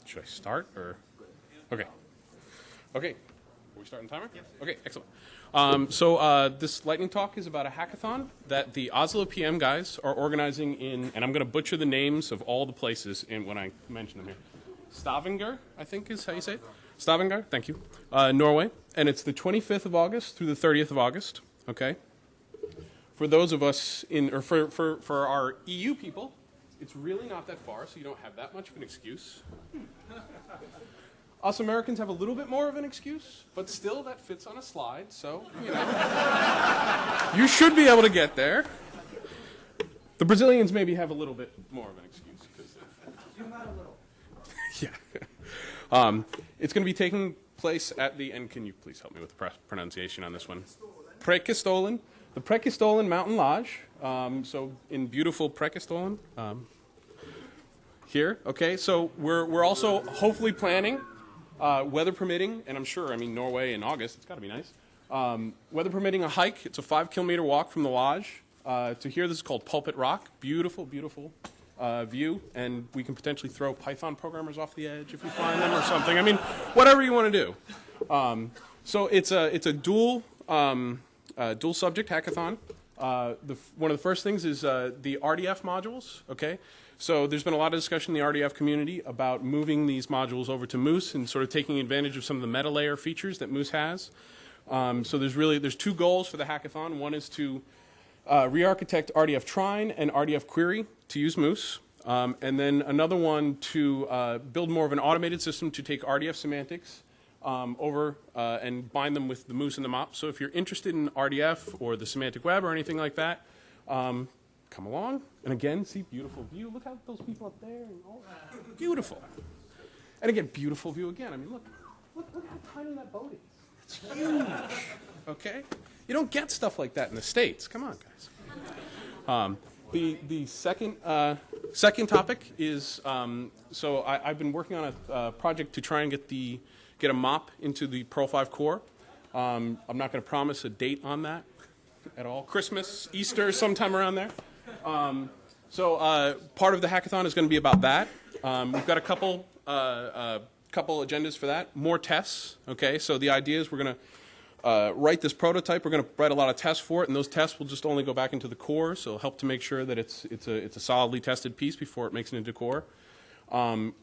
Should I start or? Okay. Okay. Are we starting the timer? Yes. Okay, excellent. So this lightning talk is about a hackathon that the Oslo PM guys are organizing in, and I'm going to butcher the names of all the places when I mention them here. Stavanger, I think is how you say it. Stavanger, thank you. Norway. And it's the 25th of August through the 30th of August. Okay. For those of us for our EU people, it's really not that far, so you don't have that much of an excuse. Us Americans have a little bit more of an excuse, but still that fits on a slide, so, you know. You should be able to get there. The Brazilians maybe have a little bit more of an excuse. Zoom out a little. Yeah. It's going to be taking place at the, and can you please help me with the pronunciation on this one? Preikestolen. The Preikestolen Mountain Lodge. So in beautiful Preikestolen. Here, okay. So we're also hopefully planning, weather permitting, and I'm sure, I mean, Norway in August, it's got to be nice. Weather permitting, a hike. It's a 5-kilometer walk from the lodge to here. This is called Pulpit Rock. Beautiful, beautiful view, and we can potentially throw Python programmers off the edge if we find them or something. I mean, whatever you want to do. So it's a dual subject hackathon. One of the first things is the RDF modules. Okay, so there's been a lot of discussion in the RDF community about moving these modules over to Moose and sort of taking advantage of some of the meta layer features that Moose has. So there's two goals for the hackathon. One is to re-architect RDF Trine and RDF Query to use Moose. And then another one to build more of an automated system to take RDF semantics over and bind them with the Moose and the MOP. So if you're interested in RDF or the semantic web or anything like that, come along. And again, see, beautiful view. Look how those people up there. And all that. Beautiful. And again, beautiful view again. I mean, look how tiny that boat is. It's huge. Okay? You don't get stuff like that in the States. Come on, guys. The second topic is, so I've been working on a project to try and get a MOP into the Perl 5 core. I'm not going to promise a date on that at all. Christmas, Easter, sometime around there. So part of the hackathon is going to be about that. We've got a couple agendas for that. More tests. Okay, so the idea is we're going to write this prototype. We're going to write a lot of tests for it, and those tests will just only go back into the core. So it'll help to make sure that it's a solidly tested piece before it makes it into core.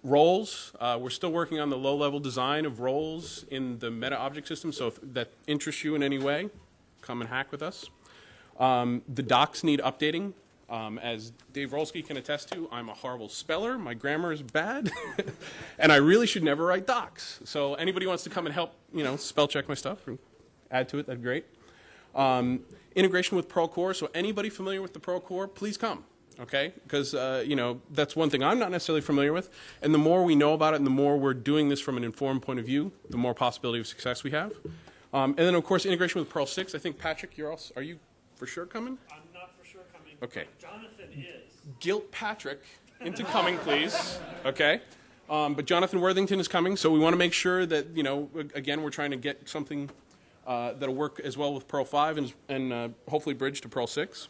Roles, we're still working on the low-level design of roles in the meta object system, so if that interests you in any way, come and hack with us. The docs need updating. As Dave Rolski can attest to, I'm a horrible speller, my grammar is bad, and I really should never write docs. So anybody wants to come and help, spell check my stuff or add to it, that'd be great. Integration with Perl Core, so anybody familiar with the Perl Core, please come. Okay, because that's one thing I'm not necessarily familiar with, and the more we know about it and the more we're doing this from an informed point of view, the more possibility of success we have. And then, of course, integration with Perl 6. I think, Patrick, are you for sure coming? I'm not for sure coming. Okay. Jonathan is. Guilt Patrick into coming, please. Okay. But Jonathan Worthington is coming, so we want to make sure that, again, we're trying to get something that'll work as well with Perl 5 and hopefully bridge to Perl 6.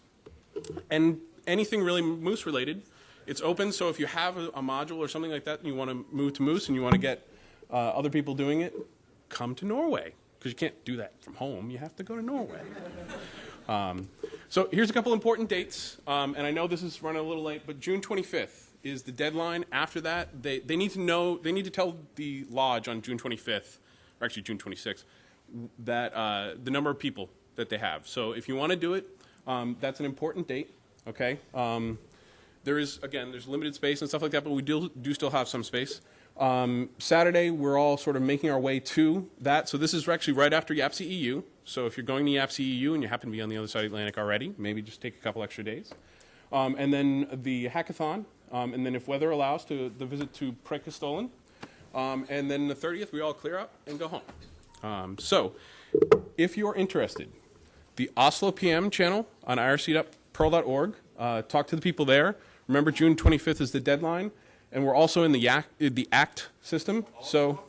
And anything really Moose related, it's open, so if you have a module or something like that and you want to move to Moose and you want to get other people doing it, come to Norway, because you can't do that from home. You have to go to Norway. So here's a couple important dates, and I know this is running a little late, but June 25th is the deadline. After that, they need to tell the lodge on June 25th, or actually June 26th, that the number of people that they have. So if you want to do it, that's an important date. Okay. There's limited space and stuff like that, but we do still have some space. Saturday, we're all sort of making our way to that. So this is actually right after YAPC EU. So if you're going to YAPC EU and you happen to be on the other side of the Atlantic already, maybe just take a couple extra days. And then the hackathon, and then if weather allows, the visit to Preikestolen. And then the 30th, we all clear up and go home. So if you're interested, the Oslo PM channel on irc.perl.org. Talk to the people there. Remember, June 25th is the deadline, and we're also in the ACT system. So,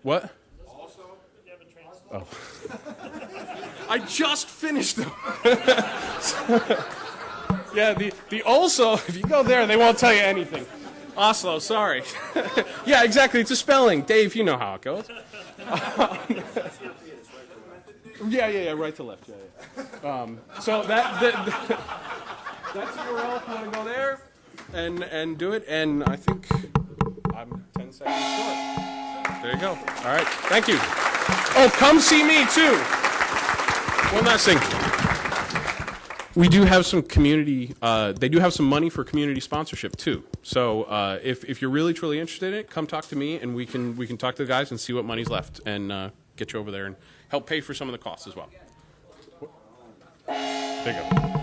what? Also, oh, I just finished them. Yeah, the also. If you go there, they won't tell you anything. Oslo, sorry. Yeah, exactly. It's a spelling. Dave, you know how it goes. Yeah, right to left. Yeah. So that's the URL if you want to go there and do it. And I think I'm 10 seconds short. There you go. All right. Thank you. Oh, come see me too. One last thing. We do have some community. They do have some money for community sponsorship too. So if you're really truly interested in it, come talk to me, and we can talk to the guys and see what money's left, and get you over there and help pay for some of the costs as well. There you go.